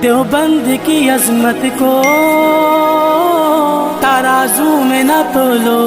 دیوبند کی عظمت کو ترازو میں نہ تولو.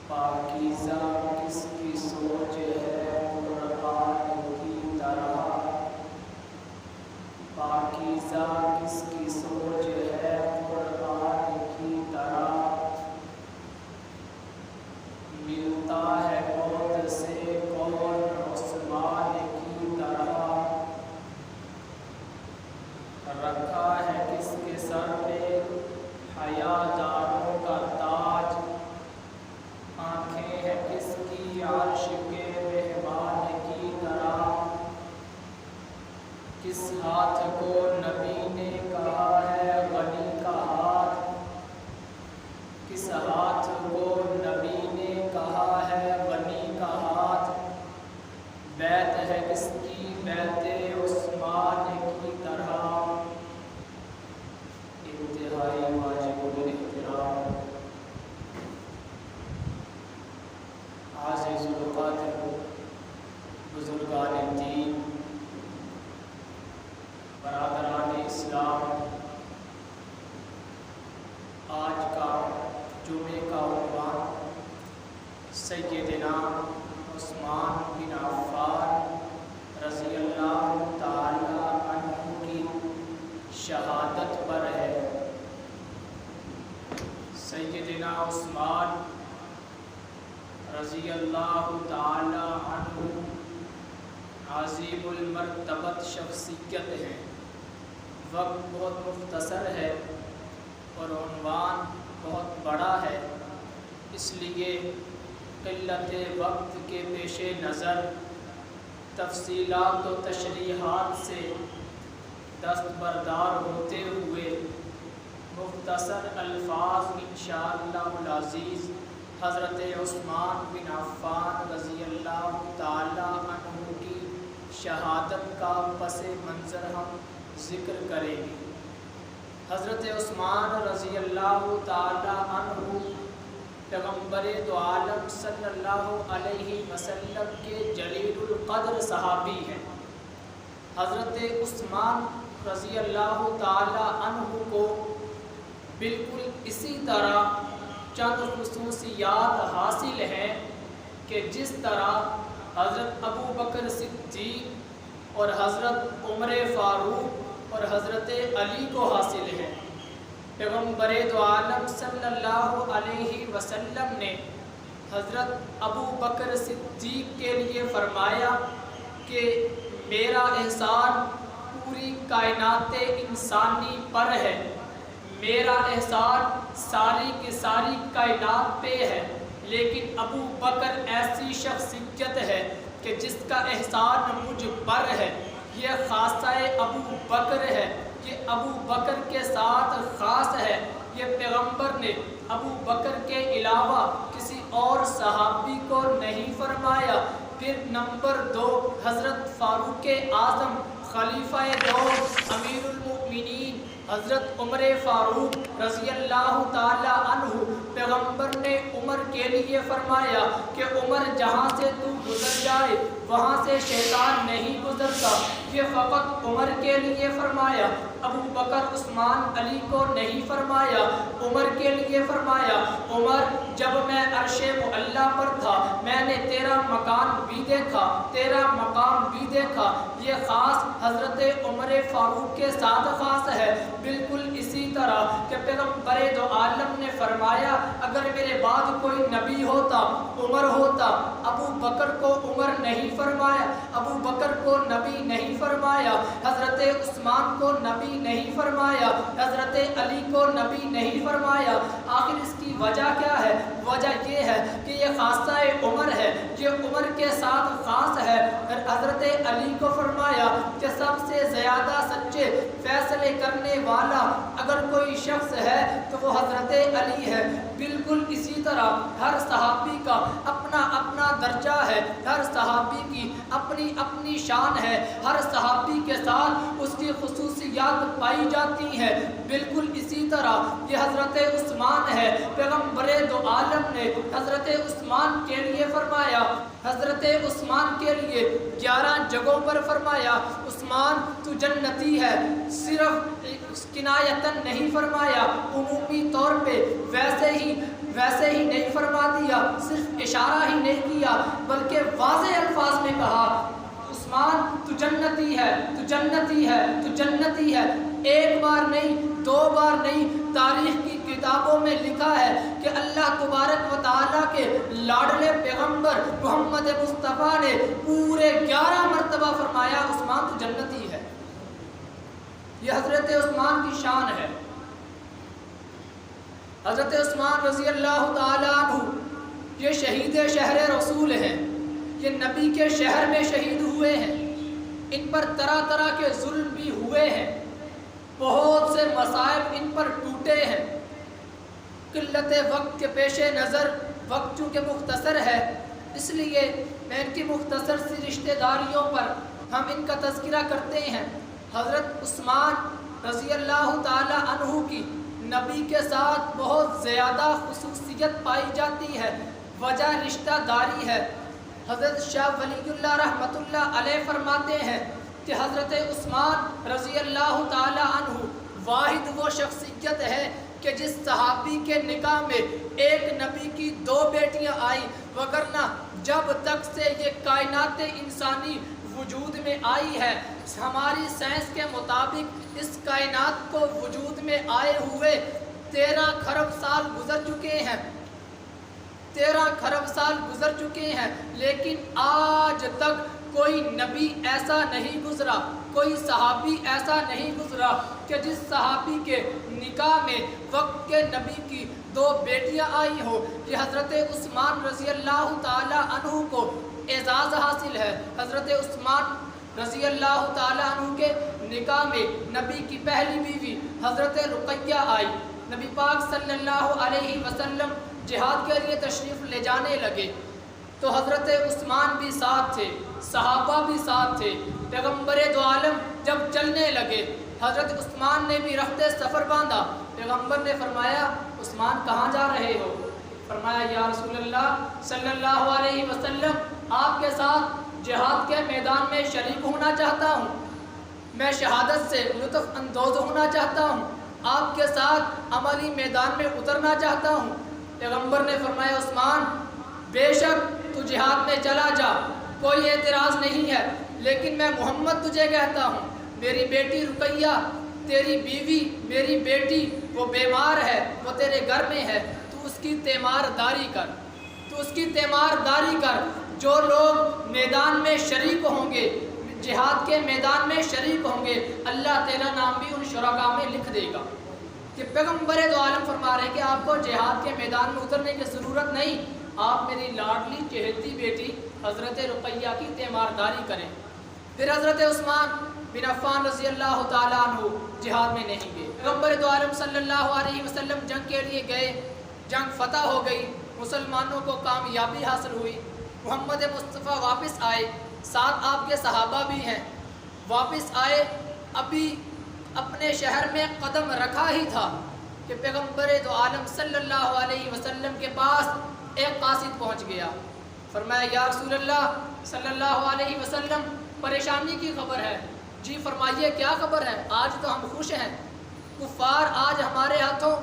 پاکیزہ کس کی سوچ ہے قرآن کی طرح، پاکیزہ کس کی سوچ ہے قرآن کی طرح، ملتا ہے بود سے کون عثمان کی طرح، رکھا ہے کس کے سر پہ حیا داروں کا تاج، آنکھیں ہیں کس کی عرش کے مہمان کی طرح، کس ہاتھ کو نبی نے کہا ہے غنی کا ہاتھ، کس ہاتھ کو نبی نے کہا ہے غنی کا ہاتھ، بیت ہے کس کی بیت عثمان کی طرح، انتہائی واجب الاحترام عزیز القدر بزرگان دین، برادران اسلام، آج کا جمعے کا عنوان سیدنا عثمان بن عفان رضی اللہ تعالی عنہ کی شہادت پر ہے۔ سیدنا عثمان رضی اللہ تعالی عنہ عظیم المرتبت شخصیت ہے۔ وقت بہت مختصر ہے اور عنوان بہت بڑا ہے، اس لیے قلت وقت کے پیش نظر تفصیلات و تشریحات سے دستبردار ہوتے ہوئے مختصر الفاظ انشاءاللہ العزیز حضرت عثمان بن عفان رضی اللہ تعالی عنہ کی شہادت کا پس منظر ہم ذکر کریں گے۔ حضرت عثمان رضی اللہ تعالی عنہ پیغمبر دو عالم صلی اللہ علیہ وسلم کے جلیل القدر صحابی ہیں۔ حضرت عثمان رضی اللہ تعالی عنہ کو بالکل اسی طرح چند خصوصیات حاصل ہیں کہ جس طرح حضرت ابو بکر صدیق اور حضرت عمر فاروق اور حضرت علی کو حاصل ہے۔ پیغمبر دو عالم صلی اللہ علیہ وسلم نے حضرت ابو بکر صدیق کے لیے فرمایا کہ میرا احسان پوری کائنات انسانی پر ہے، میرا احسان ساری کی ساری کائنات پہ ہے، لیکن ابو بکر ایسی شخصیت ہے کہ جس کا احسان مجھ پر ہے، یہ خاصہ ابو بکر ہے، یہ ابو بکر کے ساتھ خاص ہے۔ یہ پیغمبر نے ابو بکر کے علاوہ کسی اور صحابی کو نہیں فرمایا۔ پھر نمبر 2 حضرت فاروق اعظم خلیفہ دو امیر المؤمنین حضرت عمر فاروق رضی اللہ تعالی عنہ، پیغمبر نے عمر کے لیے فرمایا کہ عمر جہاں سے تو گزر جائے وہاں سے شیطان نہیں گزرتا، یہ فقط عمر کے لیے فرمایا، ابو بکر عثمان علی کو نہیں فرمایا، عمر کے لیے فرمایا۔ عمر جب میں عرش معلیٰ پر تھا میں نے تیرا مکان بھی دیکھا، تیرا مقام بھی دیکھا، یہ خاص حضرت عمر فاروق کے ساتھ خاص ہے۔ بالکل اسی طرح کہ پیغمبر دو عالم نے فرمایا اگر میرے بعد کوئی نبی ہوتا عمر ہوتا، ابو بکر کو عمر نہیں فرمایا، ابو بکر کو نبی نہیں فرمایا، حضرت عثمان کو نبی نہیں فرمایا، حضرت علی کو نبی نہیں فرمایا۔ آخر اس کی وجہ کیا ہے؟ وجہ یہ ہے کہ یہ خاصہ عمر ہے، یہ عمر کے ساتھ خاص ہے۔ حضرت علی کو فرمایا کہ سب سے زیادہ سچے فیصلے کرنے والا اگر کوئی شخص ہے تو وہ حضرت علی ہے۔ بالکل اسی طرح ہر صحابی کا اپنا اپنا درجہ ہے، ہر صحابی کی اپنی اپنی شان ہے، ہر صحابی کے ساتھ اس کی خصوصیات پائی جاتی ہیں۔ بالکل اسی طرح یہ حضرت عثمان ہے، پیغمبر دو عالم نے حضرت عثمان کے لیے فرمایا، حضرت عثمان کے لیے 11 جگہوں پر فرمایا عثمان تو جنتی ہے، صرف کنایتاً نہیں فرمایا، عمومی طور پہ ویسے ہی نہیں فرما دیا، صرف اشارہ ہی نہیں کیا بلکہ واضح الفاظ میں کہا عثمان تو جنتی ہے، تو جنتی ہے، تو جنتی ہے۔ ایک بار نہیں، 2 بار نہیں، تاریخ کی کتابوں میں لکھا ہے کہ اللہ تبارک و تعالیٰ کے لاڈلے پیغمبر محمد مصطفیٰ نے پورے 11 مرتبہ فرمایا عثمان تو جنتی ہے۔ یہ حضرت عثمان کی شان ہے۔ حضرت عثمان رضی اللہ تعالیٰ عنہ یہ شہید شہر رسول ہیں، یہ نبی کے شہر میں شہید ہوئے ہیں، ان پر طرح طرح کے ظلم بھی ہوئے ہیں، بہت سے مصائب ان پر ٹوٹے ہیں۔ قلت وقت کے پیش نظر وقت چونکہ مختصر ہے اس لیے میں ان کی مختصر سی رشتہ داریوں پر ہم ان کا تذکرہ کرتے ہیں۔ حضرت عثمان رضی اللہ تعالی عنہ کی نبی کے ساتھ بہت زیادہ خصوصیت پائی جاتی ہے، وجہ رشتہ داری ہے۔ حضرت شاہ ولی اللہ رحمۃ اللہ علیہ فرماتے ہیں کہ حضرت عثمان رضی اللہ تعالی عنہ واحد وہ شخصیت ہے کہ جس صحابی کے نکاح میں ایک نبی کی 2 بیٹیاں آئی، وگرنہ جب تک سے یہ کائنات انسانی وجود میں آئی ہے ہماری سائنس کے مطابق اس کائنات کو وجود میں آئے ہوئے 13 کھرب سال گزر چکے ہیں، 13 کھرب سال گزر چکے ہیں، لیکن آج تک کوئی نبی ایسا نہیں گزرا، کوئی صحابی ایسا نہیں گزرا کہ جس صحابی کے نکاح میں وقت کے نبی کی 2 بیٹیاں آئی ہو۔ یہ حضرت عثمان رضی اللہ تعالی عنہ کو اعزاز حاصل ہے۔ حضرت عثمان رضی اللہ تعالی عنہ کے نکاح میں نبی کی پہلی بیوی حضرت رقیہ آئی، نبی پاک صلی اللہ علیہ وسلم جہاد کے لیے تشریف لے جانے لگے تو حضرت عثمان بھی ساتھ تھے، صحابہ بھی ساتھ تھے۔ پیغمبر دو عالم جب چلنے لگے حضرت عثمان نے بھی رخت سفر باندھا، پیغمبر نے فرمایا عثمان کہاں جا رہے ہو؟ فرمایا یا رسول اللہ صلی اللہ علیہ وسلم آپ کے ساتھ جہاد کے میدان میں شریک ہونا چاہتا ہوں، میں شہادت سے لطف اندوز ہونا چاہتا ہوں، آپ کے ساتھ عملی میدان میں اترنا چاہتا ہوں۔ پیغمبر نے فرمایا عثمان بے شک تو جہاد میں چلا جا، کوئی اعتراض نہیں ہے، لیکن میں محمد تجھے کہتا ہوں میری بیٹی رقیہ تیری بیوی میری بیٹی وہ بیمار ہے، وہ تیرے گھر میں ہے، تو اس کی تیمارداری کر، تو اس کی تیمارداری کر۔ جو لوگ میدان میں شریک ہوں گے، جہاد کے میدان میں شریک ہوں گے، اللہ تیرا نام بھی ان شرکاء میں لکھ دے گا۔ کہ پیغمبر دو عالم فرما رہے ہیں کہ آپ کو جہاد کے میدان میں اترنے کی ضرورت نہیں، آپ میری لاڈلی چہیتی بیٹی حضرت رقیہ کی تیمارداری کریں۔ پھر حضرت عثمان بن عفان رضی اللہ تعالیٰ عنہ جہاد میں نہیں گئے۔ پیغمبر دو عالم صلی اللہ علیہ وسلم جنگ کے لیے گئے، جنگ فتح ہو گئی، مسلمانوں کو کامیابی حاصل ہوئی، محمد مصطفیٰ واپس آئے، ساتھ آپ کے صحابہ بھی ہیں، واپس آئے، اپنے شہر میں قدم رکھا ہی تھا کہ پیغمبر دو عالم صلی اللہ علیہ وسلم کے پاس ایک قاصد پہنچ گیا. فرمایا یا رسول اللہ صلی اللہ علیہ وسلم پریشانی کی خبر ہے. جی فرمائیے کیا خبر ہے؟ آج تو ہم خوش ہیں، کفار آج ہمارے ہاتھوں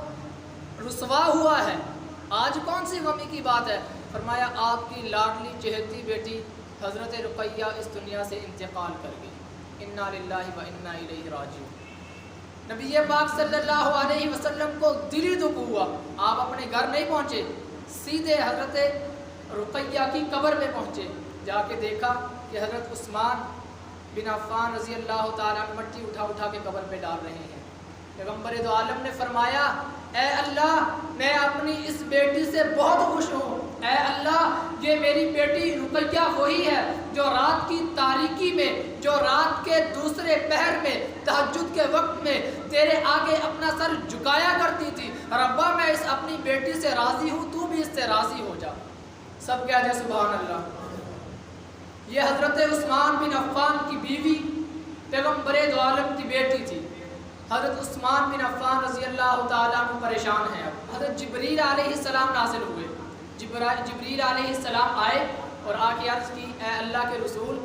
رسوا ہوا ہے، آج کون سی غمی کی بات ہے؟ فرمایا آپ کی لاڈلی چہیتی بیٹی حضرت رقیہ اس دنیا سے انتقال کر گئی. انا للہ و انا الیہ راجعون. نبی پاک صلی اللہ علیہ وسلم کو دلی دکھ ہوا. آپ اپنے گھر نہیں پہنچے، سیدھے حضرت رقیہ کی قبر میں پہنچے. جا کے دیکھا کہ حضرت عثمان بن عفان رضی اللہ تعالیٰ مٹی اٹھا اٹھا کے قبر پہ ڈال رہے ہیں. پیغمبر دو عالم نے فرمایا اے اللہ میں اپنی اس بیٹی سے بہت خوش ہوں. اے اللہ یہ میری بیٹی رقیہ وہی ہے جو رات کی تاریکی میں، جو رات کے دوسرے پہر میں، تہجد کے وقت میں تیرے آگے اپنا سر جھکایا کرتی تھی. ربا میں اس اپنی بیٹی سے راضی ہوں، تو بھی اس سے راضی ہو جا. سب کہہ دیں سبحان اللہ. یہ حضرت عثمان بن عفان کی بیوی پیغمبر دو عالم کی بیٹی تھی. حضرت عثمان بن عفان رضی اللہ تعالیٰ عنہ پریشان ہیں. حضرت جبریل علیہ السلام نازل ہوئے. جبریل علیہ السلام آئے اور آ کے عرض کی اے اللہ کے رسول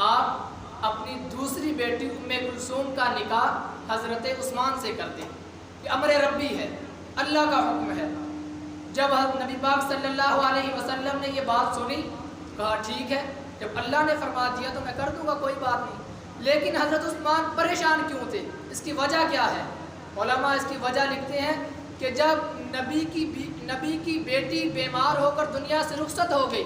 آپ اپنی دوسری بیٹی ام کلثوم کا نکاح حضرت عثمان سے کر دیں. یہ امر ربی ہے، اللہ کا حکم ہے. جب نبی پاک صلی اللہ علیہ وسلم نے یہ بات سنی کہا ٹھیک ہے، جب اللہ نے فرما دیا تو میں کر دوں گا، کوئی بات نہیں. لیکن حضرت عثمان پریشان کیوں تھے؟ اس کی وجہ کیا ہے؟ علماء اس کی وجہ لکھتے ہیں کہ جب نبی کی بیٹی بیمار ہو کر دنیا سے رخصت ہو گئی،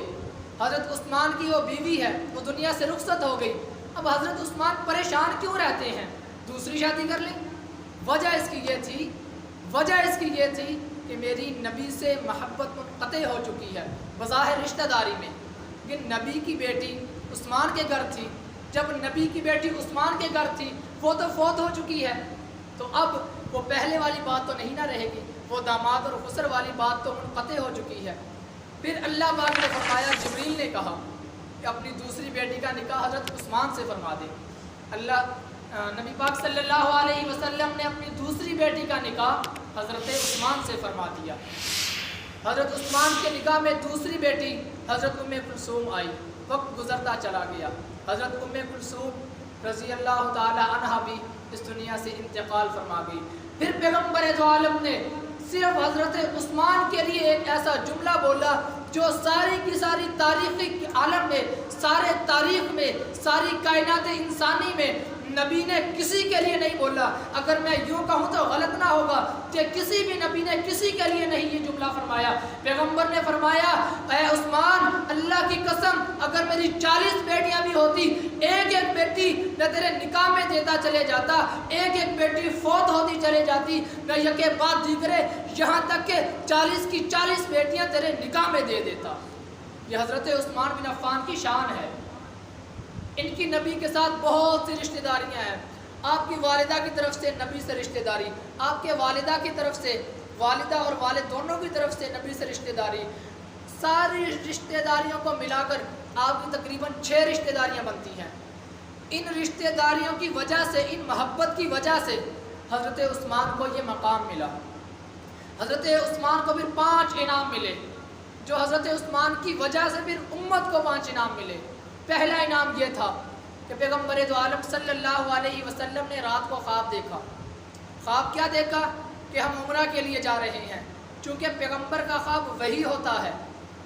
حضرت عثمان کی وہ بیوی ہے وہ دنیا سے رخصت ہو گئی. اب حضرت عثمان پریشان کیوں رہتے ہیں؟ دوسری شادی کر لیں. وجہ اس کی یہ تھی کہ میری نبی سے محبت منقطع ہو چکی ہے بظاہر رشتہ داری میں. یہ نبی کی بیٹی عثمان کے گھر تھی. جب نبی کی بیٹی عثمان کے گھر تھی وہ تو فوت ہو چکی ہے، تو اب وہ پہلے والی بات تو نہیں نہ رہے گی، وہ داماد اور خسر والی بات تو منقطع ہو چکی ہے. پھر اللہ پاک نے فرمایا، جبریل نے کہا کہ اپنی دوسری بیٹی کا نکاح حضرت عثمان سے فرما دے. نبی پاک صلی اللہ علیہ وسلم نے اپنی دوسری بیٹی کا نکاح حضرت عثمان سے فرما دیا. حضرت عثمان کے نکاح میں دوسری بیٹی حضرت ام کلثوم آئی. وقت گزرتا چلا گیا. حضرت ام کلثوم رضی اللہ تعالی عنہا بھی اس دنیا سے انتقال فرما گئی. پھر پیغمبر دو عالم نے صرف حضرت عثمان کے لیے ایک ایسا جملہ بولا جو ساری کی ساری تاریخی عالم میں، سارے تاریخ میں، ساری کائنات انسانی میں نبی نے کسی کے لیے نہیں بولا. اگر میں یوں کہوں تو غلط نہ ہوگا کہ کسی بھی نبی نے کسی کے لیے نہیں یہ جملہ فرمایا. پیغمبر نے فرمایا اے عثمان اللہ کی قسم اگر میری 40 بیٹیاں بھی ہوتی، ایک ایک بیٹی میں تیرے نکاح میں دیتا چلے جاتا، ایک ایک بیٹی فوت ہوتی چلے جاتی، میں یکے بعد دیگرے یہاں تک کہ 40 کی 40 بیٹیاں تیرے نکاح میں دے دیتا. یہ حضرت عثمان بن عفان کی شان ہے. ان کی نبی کے ساتھ بہت سی رشتہ داریاں ہیں. آپ کی والدہ کی طرف سے نبی سے رشتہ داری، آپ کے والدہ کی طرف سے، والدہ اور والد دونوں کی طرف سے نبی سے رشتہ داری، ساری رشتہ داریوں کو ملا کر آپ کی تقریباً 6 رشتہ داریاں بنتی ہیں. ان رشتہ داریوں کی وجہ سے، ان محبت کی وجہ سے حضرت عثمان کو یہ مقام ملا. حضرت عثمان کو پھر 5 انعام ملے، جو حضرت عثمان کی وجہ سے پھر امت کو 5 انعام ملے. پہلا انعام یہ تھا کہ پیغمبر دو عالم صلی اللہ علیہ وسلم نے رات کو خواب دیکھا. خواب کیا دیکھا؟ کہ ہم عمرہ کے لیے جا رہے ہیں. چونکہ پیغمبر کا خواب وہی ہوتا ہے،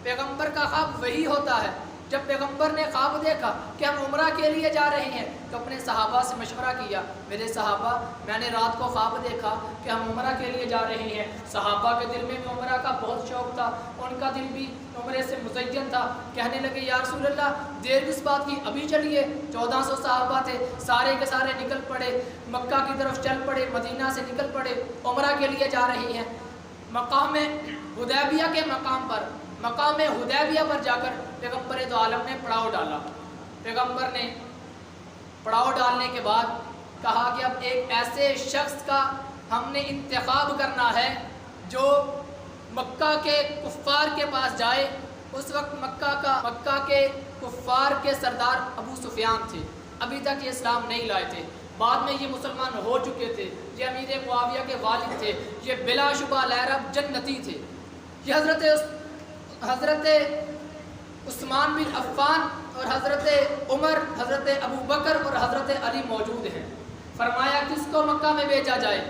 پیغمبر کا خواب وہی ہوتا ہے. جب پیغمبر نے خواب دیکھا کہ ہم عمرہ کے لیے جا رہے ہیں تو اپنے صحابہ سے مشورہ کیا، میرے صحابہ میں نے رات کو خواب دیکھا کہ ہم عمرہ کے لیے جا رہے ہیں. صحابہ کے دل میں بھی عمرہ کا بہت شوق تھا، ان کا دل بھی عمرے سے مزین تھا. کہنے لگے یا رسول اللہ دیر کس بات کی، ابھی چلیے. 1400 صحابہ تھے، سارے کے سارے نکل پڑے، مکہ کی طرف چل پڑے، مدینہ سے نکل پڑے، عمرہ کے لیے جا رہے ہیں. مقام حدیبیہ کے مقام حدیبیہ پر جا کر پیغمبر دو عالم نے پڑاؤ ڈالا. پیغمبر نے پڑاؤ ڈالنے کے بعد کہا کہ اب ایک ایسے شخص کا ہم نے انتخاب کرنا ہے جو مکہ کے کفار کے پاس جائے. اس وقت مکہ کے کفار کے سردار ابو سفیان تھے، ابھی تک یہ اسلام نہیں لائے تھے. بعد میں یہ مسلمان ہو چکے تھے، یہ امیر معاویہ کے والد تھے، یہ بلا شبہ لہرب جنتی تھے۔ یہ حضرت عثمان بن عفان اور حضرت عمر، حضرت ابوبکر اور حضرت علی موجود ہیں۔ فرمایا کس کو مکہ میں بھیجا جائے؟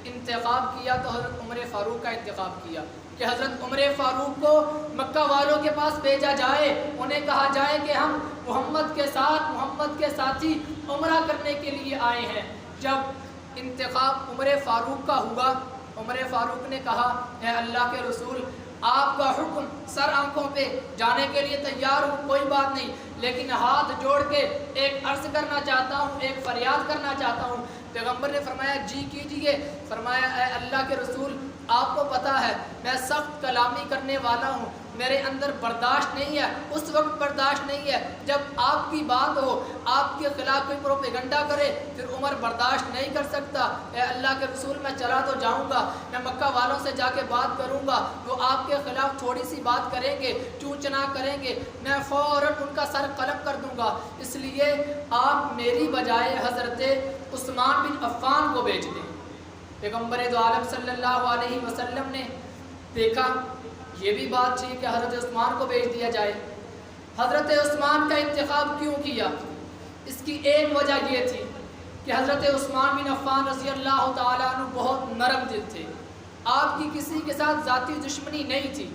انتخاب کیا تو حضرت عمر فاروق کا انتخاب کیا کہ حضرت عمر فاروق کو مکہ والوں کے پاس بھیجا جائے، انہیں کہا جائے کہ ہم محمد کے ساتھ، محمد کے ساتھی عمرہ کرنے کے لیے آئے ہیں۔ جب انتخاب عمر فاروق کا ہوا، عمر فاروق نے کہا اے اللہ کے رسول، آپ کا حکم، سر آنکھوں پہ جانے کے لیے تیار ہوں، کوئی بات نہیں، لیکن ہاتھ جوڑ کے ایک عرض کرنا چاہتا ہوں، ایک فریاد کرنا چاہتا ہوں۔ پیغمبر نے فرمایا جی کیجئے۔ فرمایا اے اللہ کے رسول، آپ کو پتہ ہے میں سخت کلامی کرنے والا ہوں، میرے اندر برداشت نہیں ہے، اس وقت برداشت نہیں ہے جب آپ کی بات ہو، آپ کے خلاف کوئی پروپیگنڈا کرے، پھر عمر برداشت نہیں کر سکتا۔ اے اللہ کے رسول میں چلا تو جاؤں گا، میں مکہ والوں سے جا کے بات کروں گا، وہ آپ کے خلاف تھوڑی سی بات کریں گے، چون چنا کریں گے، میں فوراً ان کا سر قلم کر دوں گا، اس لیے آپ میری بجائے حضرت عثمان بن عفان کو بھیج دیں۔ پیغمبر دو عالم صلی اللہ علیہ وسلم نے دیکھا یہ بھی بات تھی کہ حضرت عثمان کو بھیج دیا جائے۔ حضرت عثمان کا انتخاب کیوں کیا؟ اس کی ایک وجہ یہ تھی کہ حضرت عثمان بن عفان رضی اللہ تعالیٰ عنہ بہت نرم دل تھے، آپ کی کسی کے ساتھ ذاتی دشمنی نہیں تھی،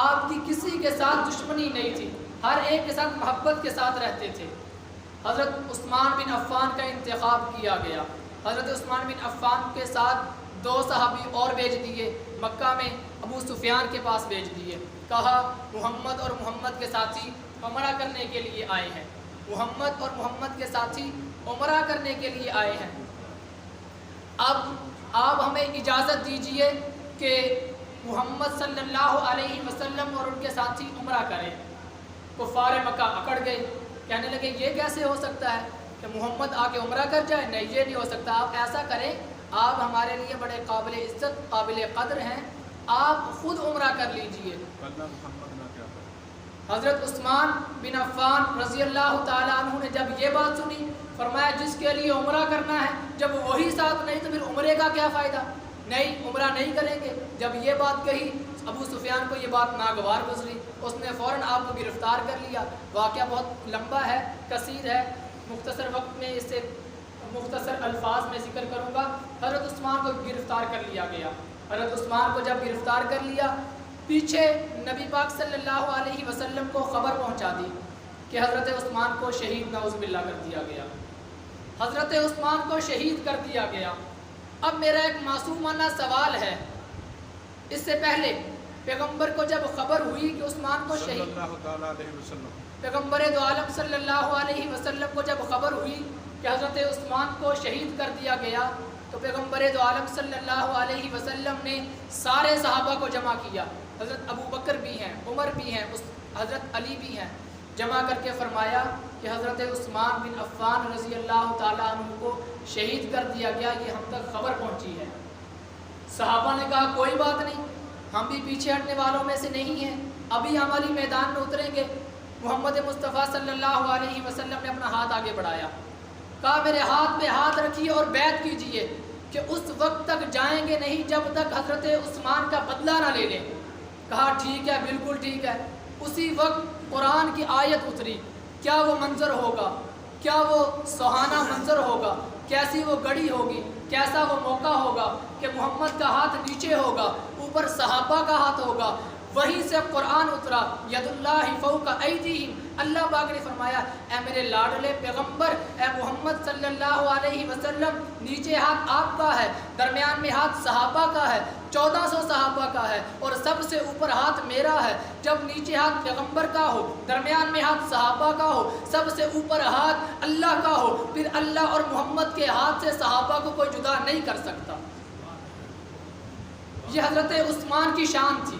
آپ کی کسی کے ساتھ دشمنی نہیں تھی، ہر ایک کے ساتھ محبت کے ساتھ رہتے تھے۔ حضرت عثمان بن عفان کا انتخاب کیا گیا۔ حضرت عثمان بن عفان کے ساتھ 2 صحابی اور بھیج دیے، مکہ میں ابو سفیان کے پاس بھیج دیے، کہا محمد اور محمد کے ساتھی عمرہ کرنے کے لیے آئے ہیں، محمد اور محمد کے ساتھی عمرہ کرنے کے لیے آئے ہیں، اب آپ ہمیں اجازت دیجئے کہ محمد صلی اللہ علیہ وسلم اور ان کے ساتھی عمرہ کریں۔ کفار مکہ اکڑ گئے، کہنے لگے یہ کیسے ہو سکتا ہے کہ محمد آ کے عمرہ کر جائے؟ نہیں، یہ نہیں ہو سکتا، آپ ایسا کریں، آپ ہمارے لیے بڑے قابل عزت، قابل قدر ہیں، آپ خود عمرہ کر لیجئے۔ حضرت عثمان بن عفان رضی اللہ تعالیٰ عنہ نے جب یہ بات سنی، فرمایا جس کے لیے عمرہ کرنا ہے جب وہی ساتھ نہیں تو پھر عمرے کا کیا فائدہ؟ نہیں، عمرہ نہیں کریں گے۔ جب یہ بات کہی، ابو سفیان کو یہ بات ناگوار گزری، اس نے فوراً آپ کو گرفتار کر لیا۔ واقعہ بہت لمبا ہے، کثیر ہے، مختصر وقت میں اسے مختصر الفاظ میں ذکر کروں گا۔ حضرت عثمان کو گرفتار کر لیا گیا۔ حضرت عثمان کو جب گرفتار کر لیا، پیچھے نبی پاک صلی اللہ علیہ وسلم کو خبر پہنچا دی کہ حضرت عثمان کو شہید نعوذ باللہ کر دیا گیا، حضرت عثمان کو شہید کر دیا گیا۔ اب میرا ایک معصومانہ سوال ہے، اس سے پہلے پیغمبر کو جب خبر ہوئی کہ عثمان کو شہید، پیغمبر دو عالم صلی اللہ علیہ وسلم کو جب خبر ہوئی کہ حضرت عثمان کو شہید کر دیا گیا، تو پیغمبر دو عالم صلی اللہ علیہ وسلم نے سارے صحابہ کو جمع کیا، حضرت ابوبکر بھی ہیں، عمر بھی ہیں، حضرت علی بھی ہیں، جمع کر کے فرمایا کہ حضرت عثمان بن عفان رضی اللہ تعالیٰ عنہ کو شہید کر دیا گیا، یہ ہم تک خبر پہنچی ہے۔ صحابہ نے کہا کوئی بات نہیں، ہم بھی پیچھے ہٹنے والوں میں سے نہیں ہیں، ابھی ہم علی میدان میں اتریں گے۔ محمد مصطفیٰ صلی اللہ علیہ وسلم نے اپنا ہاتھ آگے بڑھایا، کہا میرے ہاتھ پہ ہاتھ رکھیے اور بیعت کیجئے کہ اس وقت تک جائیں گے نہیں جب تک حضرت عثمان کا بدلہ نہ لے لیں۔ کہا ٹھیک ہے، بالکل ٹھیک ہے۔ اسی وقت قرآن کی آیت اتری، کیا وہ منظر ہوگا، کیا وہ سہانا منظر ہوگا، کیسی وہ گھڑی ہوگی، کیسا وہ موقع ہوگا کہ محمد کا ہاتھ نیچے ہوگا، اوپر صحابہ کا ہاتھ ہوگا۔ وہیں سے قرآن اترا، ید اللہ فوق ایدیہم، اللہ پاک نے فرمایا اے میرے لاڈلے پیغمبر، اے محمد صلی اللہ علیہ وسلم، نیچے ہاتھ آپ کا ہے، درمیان میں ہاتھ صحابہ کا ہے، 1400 صحابہ کا ہے، اور سب سے اوپر ہاتھ میرا ہے۔ جب نیچے ہاتھ پیغمبر کا ہو، درمیان میں ہاتھ صحابہ کا ہو، سب سے اوپر ہاتھ اللہ کا ہو، پھر اللہ اور محمد کے ہاتھ سے صحابہ کو کوئی جدا نہیں کر سکتا۔ یہ حضرت عثمان کی شان تھی۔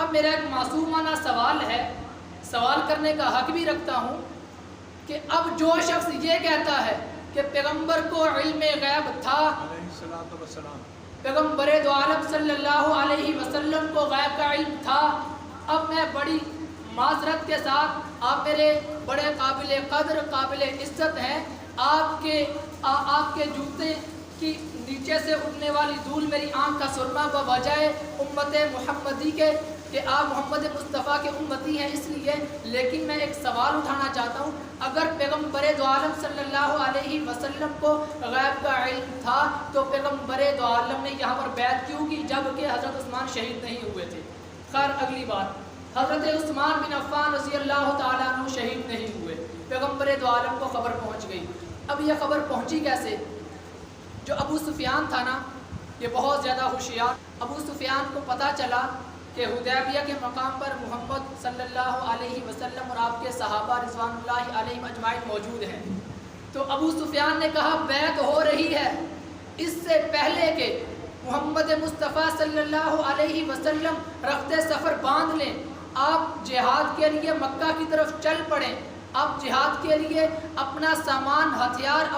اب میرا ایک معصومانہ سوال ہے، سوال کرنے کا حق بھی رکھتا ہوں کہ اب جو شخص یہ کہتا ہے کہ پیغمبر کو علم غیب تھا، پیغمبر دو عالم صلی اللہ علیہ وسلم کو غیب کا علم تھا، اب میں بڑی معذرت کے ساتھ، آپ میرے بڑے قابل قدر، قابل عزت ہیں، آپ کے جوتے کی نیچے سے اٹھنے والی دھول میری آنکھ کا سرما بوجہ امت محمدی کے کہ آپ محمد مصطفیٰ کے امتی ہیں اس لیے. لیکن میں ایک سوال اٹھانا چاہتا ہوں، اگر پیغمبر دو عالم صلی اللہ علیہ وسلم کو غیب کا علم تھا تو پیغمبر دو عالم نے یہاں پر بیعت کیوں کی جبکہ حضرت عثمان شہید نہیں ہوئے تھے؟ خیر اگلی بات، حضرت عثمان بن عفان رضی اللہ تعالیٰ عنہ شہید نہیں ہوئے، پیغمبر دو عالم کو خبر پہنچ گئی. اب یہ خبر پہنچی کیسے؟ جو ابو سفیان تھا نا، یہ بہت زیادہ ہوشیار. ابو سفیان کو پتہ چلا کہ حدیبیہ کے مقام پر محمد صلی اللہ علیہ وسلم اور آپ کے صحابہ رضوان اللہ علیہم اجمعین موجود ہیں. تو ابو سفیان نے کہا بیعت ہو رہی ہے، اس سے پہلے کہ محمد مصطفیٰ صلی اللہ علیہ وسلم رخت سفر باندھ لیں، آپ جہاد کے لیے مکہ کی طرف چل پڑیں. آپ جہاد کے لیے اپنا سامان ہتھیار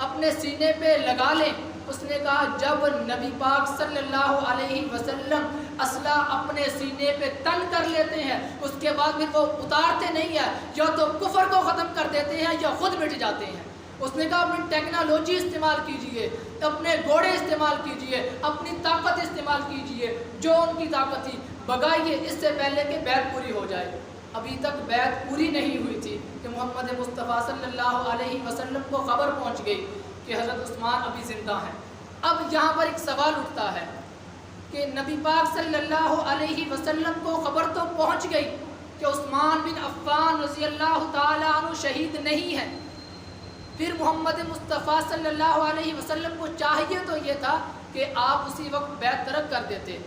اپنے سینے پہ لگا لیں. اس نے کہا جب نبی پاک صلی اللہ علیہ وسلم اسلحہ اپنے سینے پہ تن کر لیتے ہیں اس کے بعد پھر وہ اتارتے نہیں ہیں، یا تو کفر کو ختم کر دیتے ہیں یا خود مٹ جاتے ہیں. اس نے کہا اپنی ٹیکنالوجی استعمال کیجئے، اپنے گھوڑے استعمال کیجئے، اپنی طاقت استعمال کیجئے، جو ان کی طاقت تھی بگائیے اس سے پہلے کہ بیعت پوری ہو جائے. ابھی تک بیعت پوری نہیں ہوئی تھی کہ محمد مصطفیٰ صلی اللہ علیہ وسلم کو خبر پہنچ گئی کہ حضرت عثمان ابھی زندہ ہیں. اب یہاں پر ایک سوال اٹھتا ہے کہ نبی پاک صلی اللہ علیہ وسلم کو خبر تو پہنچ گئی کہ عثمان بن عفان رضی اللہ تعالیٰ عنہ شہید نہیں ہے، پھر محمد مصطفیٰ صلی اللہ علیہ وسلم کو چاہیے تو یہ تھا کہ آپ اسی وقت بیعت ترک کر دیتے.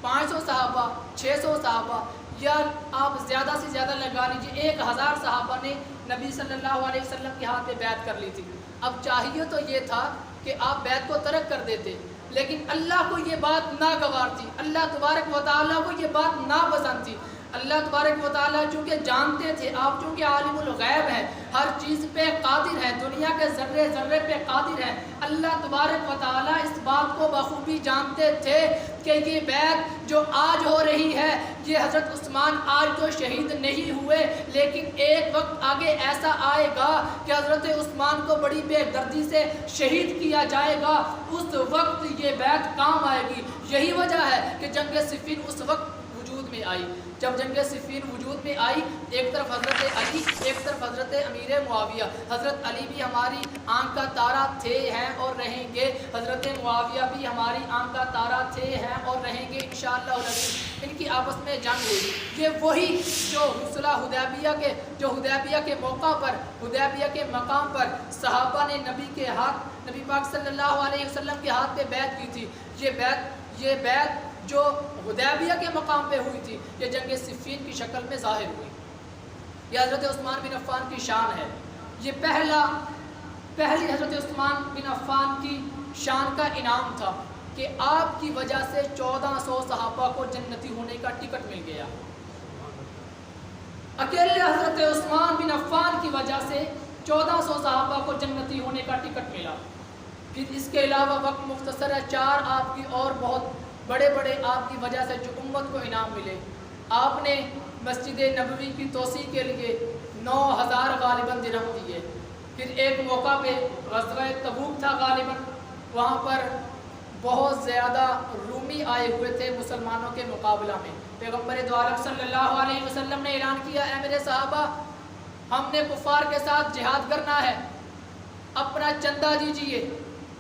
500 صحابہ، 600 صحابہ، یا آپ زیادہ سے زیادہ لگا لیجیے 1000 صحابہ نے نبی صلی اللہ علیہ وسلم کے ہاتھ میں بیعت کر لی تھی. اب چاہیے تو یہ تھا کہ آپ بیعت کو ترک کر دیتے، لیکن اللہ کو یہ بات ناگوار تھی، اللہ تبارک و تعالیٰ کو یہ بات ناپسند تھی. اللہ تبارک و تعالیٰ چونکہ جانتے تھے، آپ چونکہ عالم الغیب ہیں، ہر چیز پہ قادر ہیں، دنیا کے ذرے ذرے پہ قادر ہیں. اللہ تبارک و تعالیٰ اس بات کو بخوبی جانتے تھے کہ یہ بیعت جو آج ہو رہی ہے، یہ حضرت عثمان آج تو شہید نہیں ہوئے، لیکن ایک وقت آگے ایسا آئے گا کہ حضرت عثمان کو بڑی بے دردی سے شہید کیا جائے گا، اس وقت یہ بیعت کام آئے گی. یہی وجہ ہے کہ جنگ صفین اس وقت وجود میں آئی. جب جنگ صفین وجود میں آئی، ایک طرف حضرت علی، ایک طرف حضرت امیر معاویہ. حضرت علی بھی ہماری آنکھ کا تارا تھے، ہیں اور رہیں گے. حضرت معاویہ بھی ہماری آنکھ کا تارا تھے، ہیں اور رہیں گے انشاءاللہ العزیز. ان کی آپس میں جنگ ہوئی. یہ وہی جو صلح حدیبیہ کے موقع پر، حدیبیہ کے مقام پر صحابہ نے نبی پاک صلی اللہ علیہ وسلم کے ہاتھ پہ بیعت کی تھی. یہ بیعت جو حدیبیہ کے مقام پہ ہوئی تھی، یہ جنگ صفین کی شکل میں ظاہر ہوئی. یہ حضرت عثمان بن عفان کی شان ہے. یہ پہلی حضرت عثمان بن عفان کی شان کا انعام تھا کہ آپ کی وجہ سے 1400 صحابہ کو جنتی ہونے کا ٹکٹ مل گیا. اکیلے حضرت عثمان بن عفان کی وجہ سے 1400 صحابہ کو جنتی ہونے کا ٹکٹ ملا. پھر اس کے علاوہ وقت مختصر ہے، 4 آپ کی اور بہت بڑے آپ کی وجہ سے جو امت کو انعام ملے. آپ نے مسجد نبوی کی توسیع کے لیے 9000 غالباً درہم دیے. پھر ایک موقع پہ غزوہ تبوک تھا غالباً، وہاں پر بہت زیادہ رومی آئے ہوئے تھے مسلمانوں کے مقابلہ میں. پیغمبر دو عالم صلی اللہ علیہ وسلم نے اعلان کیا، اے میرے صحابہ، ہم نے کفار کے ساتھ جہاد کرنا ہے، اپنا چندہ دیجیے.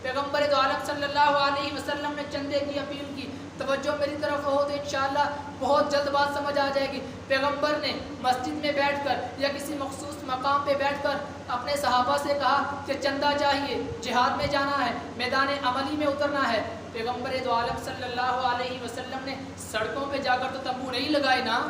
پیغمبر دو عالم صلی اللہ علیہ وسلم نے چندے کی اپیل کی. توجہ میری طرف ہو تو انشاءاللہ بہت جلد بات سمجھ آ جائے گی. پیغمبر نے مسجد میں بیٹھ کر یا کسی مخصوص مقام پہ بیٹھ کر اپنے صحابہ سے کہا کہ چندہ چاہیے، جہاد میں جانا ہے، میدان عملی میں اترنا ہے. پیغمبر دو عالم صلی اللہ علیہ وسلم نے سڑکوں پہ جا کر تو تمبو نہیں لگائے نا،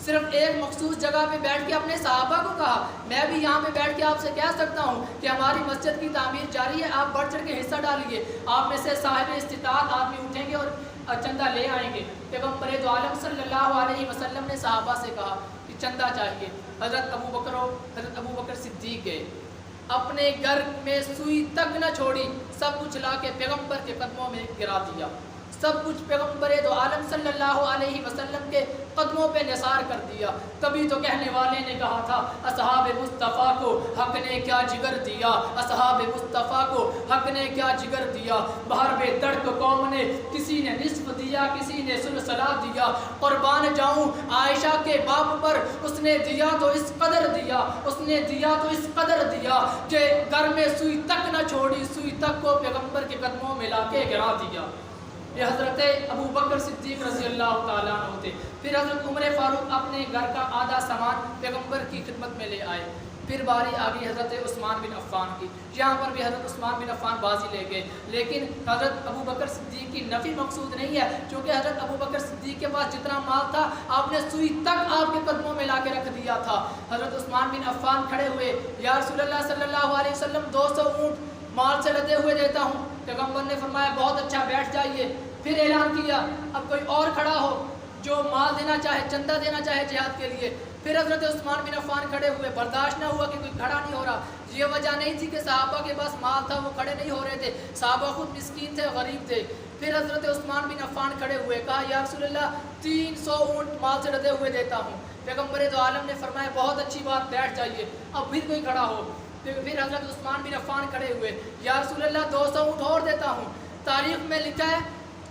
صرف ایک مخصوص جگہ پہ بیٹھ کے اپنے صحابہ کو کہا. میں بھی یہاں پہ بیٹھ کے آپ سے کہہ سکتا ہوں کہ ہماری مسجد کی تعمیر جاری ہے، آپ بڑھ چڑھ کے حصہ ڈالیے. آپ میں سے صاحب استطاعت آدمی اٹھیں گے اور چندہ لے آئیں گے. پیغمبر دو عالم صلی اللہ علیہ وسلم نے صحابہ سے کہا کہ چندہ چاہیے. حضرت ابو بکر صدیق گئے، اپنے گھر میں سوئی تک نہ چھوڑی، سب کچھ لا کے پیغمبر کے قدموں میں گرا دیا. سب کچھ پیغمبر دو عالم صلی اللہ علیہ وسلم کے قدموں پہ نثار کر دیا۔ تبھی تو کہنے والے نے کہا تھا اصحاب مصطفیٰ کو حق نے کیا جگر دیا، اصحاب مصطفیٰ کو حق نے کیا جگر دیا۔ باہر بے تڑک قوم نے کسی نے نصف دیا، کسی نے سلسلہ دیا۔ قربان جاؤں عائشہ کے باپ پر، اس نے دیا تو اس قدر دیا، اس نے دیا تو اس قدر دیا کہ گھر میں سوئی تک نہ چھوڑی، سوئی تک کو پیغمبر کے قدموں میں لا کے گرا دیا۔ یہ حضرت ابو بکر صدیق رضی اللہ تعالیٰ عنہ تھے۔ پھر حضرت عمر فاروق اپنے گھر کا آدھا سامان پیغمبر کی خدمت میں لے آئے۔ پھر باری آ گئی حضرت عثمان بن عفان کی، یہاں پر بھی حضرت عثمان بن عفان بازی لے گئے، لیکن حضرت ابو بکر صدیق کی نفی مقصود نہیں ہے، کیونکہ حضرت ابو بکر صدیق کے پاس جتنا مال تھا آپ نے سوئی تک آپ کے قدموں میں لا کے رکھ دیا تھا۔ حضرت عثمان بن عفان کھڑے ہوئے، یا رسول اللہ صلی اللہ علیہ وسلم 200 اونٹ مال سے لدے ہوئے دیتا ہوں۔ پیغمبر نے فرمایا بہت اچھا، بیٹھ جائیے۔ پھر اعلان کیا اب کوئی اور کھڑا ہو جو مال دینا چاہے، چندہ دینا چاہے جہاد کے لیے۔ پھر حضرت عثمان بن عفان کھڑے ہوئے، برداشت نہ ہوا کہ کوئی کھڑا نہیں ہو رہا۔ یہ وجہ نہیں تھی کہ صحابہ کے پاس مال تھا وہ کھڑے نہیں ہو رہے تھے، صحابہ خود مسکین تھے، غریب تھے۔ پھر حضرت عثمان بن عفان کھڑے ہوئے، کہا یا رسول اللہ 300 اونٹ مال سے لدے ہوئے دیتا ہوں۔ پیغمبر دو عالم نے فرمایا بہت اچھی بات، بیٹھ جائیے۔ اب پھر کوئی کھڑا ہو۔ پھر حضرت عثمان بن عفان کھڑے ہوئے، یا رسول اللہ 200 اونٹ اور دیتا ہوں۔ تاریخ میں لکھا ہے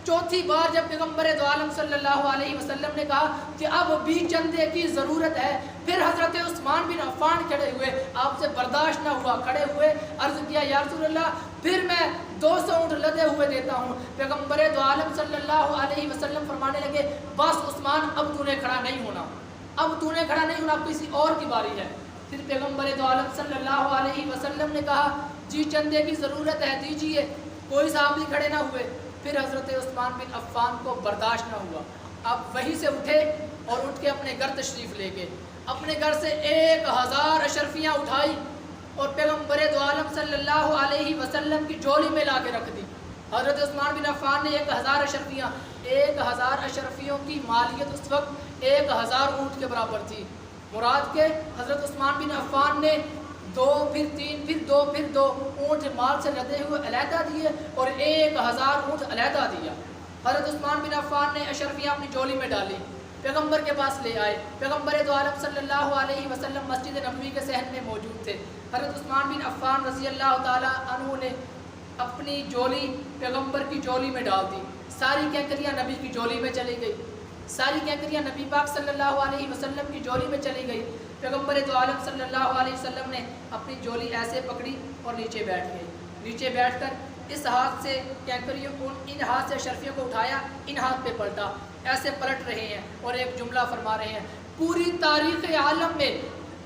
چوتھی بار جب پیغمبر دو عالم صلی اللہ علیہ وسلم نے کہا کہ اب بھی چندے کی ضرورت ہے، پھر حضرت عثمان بن عفان کھڑے ہوئے، آپ سے برداشت نہ ہوا، کھڑے ہوئے، عرض کیا یا رسول اللہ پھر میں 200 اونٹ لدے ہوئے دیتا ہوں۔ پیغمبر دو عالم صلی اللہ علیہ وسلم فرمانے لگے بس عثمان اب تو نے کھڑا نہیں ہونا، اب تو نے کھڑا نہیں ہونا، اب کسی اور کی باری ہے۔ پھر پیغمبر دو عالم صلی اللہ علیہ وسلم نے کہا جی چندے کی ضرورت ہے دیجیے، کوئی صحابی کھڑے نہ ہوئے۔ پھر حضرت عثمان بن عفان کو برداشت نہ ہوا، اب وہیں سے اٹھے اور اٹھ کے اپنے گھر تشریف لے گئے، اپنے گھر سے 1000 اشرفیاں اٹھائی اور پیغمبر دو عالم صلی اللہ علیہ وسلم کی جولی میں لا کے رکھ دی۔ حضرت عثمان بن عفان نے 1000 اشرفیاں، 1000 اشرفیوں کی مالیت اس وقت 1000 اونٹ کے برابر تھی۔ مراد کے حضرت عثمان بن عفان نے 2 پھر 3 پھر 2 پھر 2 اونٹ مال سے لدے ہوئے علیحدہ دیے اور 1000 اونٹ علیحدہ دیا۔ حضرت عثمان بن عفان نے اشرفیاں اپنی جولی میں ڈالی، پیغمبر کے پاس لے آئے۔ پیغمبر دو عالم صلی اللہ علیہ وسلم مسجد نبوی کے صحن میں موجود تھے۔ حضرت عثمان بن عفان رضی اللہ تعالیٰ عنہ نے اپنی جولی پیغمبر کی جولی میں ڈال دی، ساری کینکریاں نبی کی جولی میں چلی گئی، ساری کینکریاں نبی پاک صلی اللہ علیہ وسلم کی جولی میں چلی گئی۔ پیغمبر دو عالم صلی اللہ علیہ وسلم نے اپنی جولی ایسے پکڑی اور نیچے بیٹھ گئے، نیچے بیٹھ کر اس ہاتھ سے کینکریوں کو، ان ہاتھ سے اشرفیوں کو اٹھایا، ان ہاتھ پہ پلٹا، ایسے پلٹ رہے ہیں اور ایک جملہ فرما رہے ہیں پوری تاریخ عالم میں،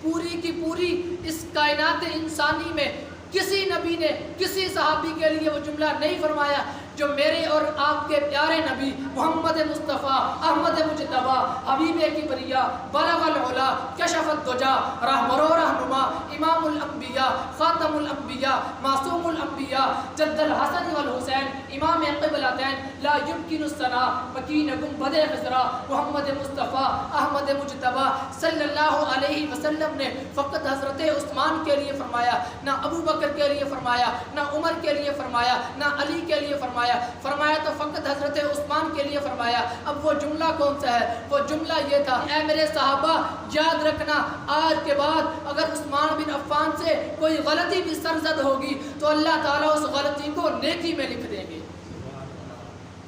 پوری کی پوری اس کائنات انسانی میں کسی نبی نے کسی صحابی کے لیے وہ جملہ نہیں فرمایا جو میرے اور آپ کے پیارے نبی محمد مصطفیٰ احمد مجتبی حبیب کبریا بلغ العلا کشف الدجا رہبر و رہنما امام الانبیاء خاتم الانبیاء معصوم الانبیاء جد الحسن والحسین امام قبلتین لا يمکن الثناء مکین گنبد خضرا محمد مصطفیٰ احمد مجتبی صلی اللہ علیہ وسلم نے فقط حضرت عثمان کے لیے فرمایا، نہ ابو بکر کے لیے فرمایا، نہ عمر کے لیے فرمایا، نہ علی کے لیے فرمایا تو فقط حضرت عثمان کے لیے فرمایا۔ اب وہ جملہ کون سا ہے؟ وہ جملہ یہ تھا اے میرے صحابہ یاد رکھنا آج کے بعد اگر عثمان بن عفان سے کوئی غلطی بھی سرزد ہوگی تو اللہ تعالیٰ اس غلطی کو نیکی میں لکھ دیں گے۔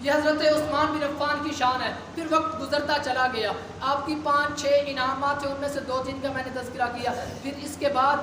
یہ حضرت عثمان بن عفان کی شان ہے۔ پھر وقت گزرتا چلا گیا، آپ کی 5-6 انعامات ہیں، ان میں سے 2-3 کا میں نے تذکرہ کیا۔ پھر اس کے بعد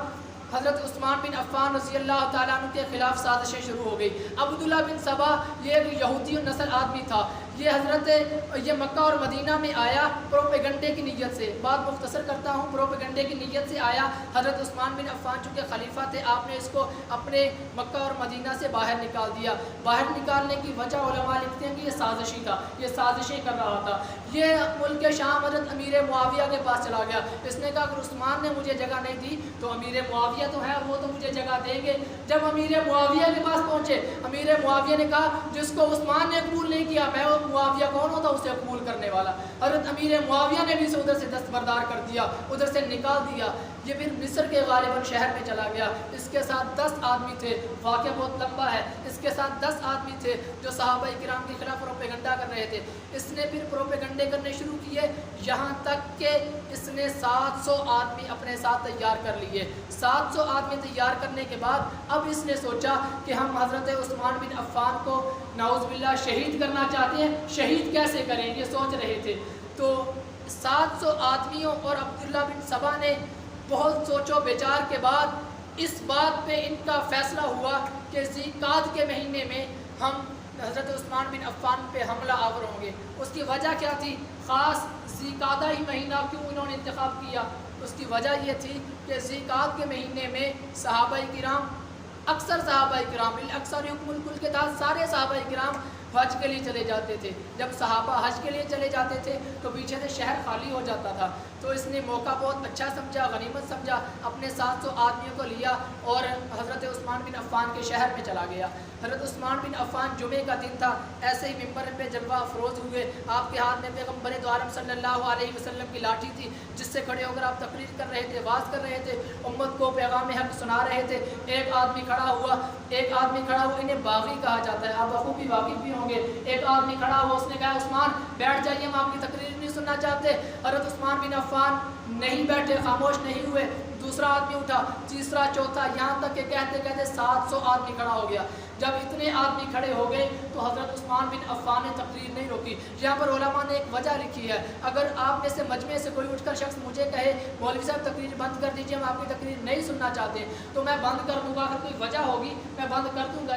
حضرت عثمان بن عفان رضی اللہ تعالیٰ عنہ کے خلاف سازشیں شروع ہو گئی۔ عبداللہ بن سبا یہ ایک یہودی النسل آدمی تھا، یہ مکہ اور مدینہ میں آیا پروپیگنڈے کی نیت سے، بات مختصر کرتا ہوں، پروپیگنڈے کی نیت سے آیا۔ حضرت عثمان بن عفان چونکہ خلیفہ تھے، آپ نے اس کو اپنے مکہ اور مدینہ سے باہر نکال دیا۔ باہر نکالنے کی وجہ علماء لکھتے ہیں کہ یہ سازشی تھا، یہ سازشیں کر رہا تھا۔ یہ ملک شام حضرت امیر معاویہ کے پاس چلا گیا، اس نے کہا اگر عثمان نے مجھے جگہ نہیں دی تو امیر معاویہ تو ہے، وہ تو مجھے جگہ دیں گے۔ جب امیر معاویہ کے پاس پہنچے، امیر معاویہ نے کہا جس کو عثمان نے قبول نہیں کیا میں معاویہ کون ہوتا اسے قبول کرنے والا. حضرت امیر معاویہ نے بھی اسے ادھر سے دستبردار کر دیا, ادھر سے نکال دیا. یہ پھر مصر کے غالباً شہر میں چلا گیا. اس کے ساتھ 10 آدمی تھے, واقعہ بہت لمبا ہے. اس کے ساتھ 10 آدمی تھے جو صحابہ کرام کے خلاف پروپیگنڈا کر رہے تھے. اس نے پھر پروپیگنڈے کرنے شروع کیے, یہاں تک کہ اس نے 700 آدمی اپنے ساتھ تیار کر لیے. 700 آدمی تیار کرنے کے بعد اب اس نے سوچا کہ ہم حضرت عثمان بن عفان کو نعوذ باللہ شہید کرنا چاہتے ہیں, شہید کیسے کریں یہ سوچ رہے تھے. تو 700 آدمیوں اور عبداللہ بن سبا نے بہت سوچ و بچار کے بعد اس بات پہ ان کا فیصلہ ہوا کہ ذی-قعدہ کے مہینے میں ہم حضرت عثمان بن عفان پہ حملہ آور ہوں گے. اس کی وجہ کیا تھی؟ خاص ذی-قعدہ ہی مہینہ کیوں انہوں نے انتخاب کیا؟ اس کی وجہ یہ تھی کہ ذی-قعدہ کے مہینے میں صحابہ کرام, اکثر صحابہ کرام, اکثر حکم الکل کے تحت سارے صحابہ کرام حج کے لیے چلے جاتے تھے. جب صحابہ حج کے لیے چلے جاتے تھے تو پیچھے سے شہر خالی ہو جاتا تھا. تو اس نے موقع بہت اچھا سمجھا, غنیمت سمجھا, اپنے 700 آدمیوں کو لیا اور حضرت عثمان بن عفان کے شہر میں چلا گیا. حضرت عثمان بن عفان جمعے کا دن تھا, ایسے ہی ممبر پہ جلوہ افروز ہوئے. آپ کے ہاتھ میں پیغمبر دو عالم صلی اللہ علیہ وسلم کی لاٹھی تھی جس سے کھڑے ہو کر آپ تقریر کر رہے تھے, واز کر رہے تھے, امت کو پیغام حق سنا رہے تھے. ایک آدمی کھڑا ہوا, انہیں باغی کہا جاتا ہے, آپ بخوبی واقف بھی ہوں گے. ایک آدمی کھڑا ہوا, اس نے کہا عثمان بیٹھ جائیے, ہم آپ کی تقریر نہیں سننا چاہتے. حضرت عثمان بن عفان نہیں بیٹھے, خاموش نہیں ہوئے. دوسرا آدمی اٹھا, تیسرا, چوتھا, یہاں تک کہ کہتے کہتے 700 آدمی کھڑا ہو گیا. جب اتنے آدمی کھڑے ہو گئے تو حضرت عثمان بن عفان نے تقریر نہیں روکی. یہاں پر علماء نے ایک وجہ لکھی ہے, اگر آپ میں سے مجمع سے کوئی اٹھ کر شخص مجھے کہے مولوی صاحب تقریر بند کر دیجیے, ہم آپ کی تقریر نہیں سننا چاہتے, تو میں بند کر دوں گا. اگر کوئی وجہ ہوگی میں بند کر دوں گا.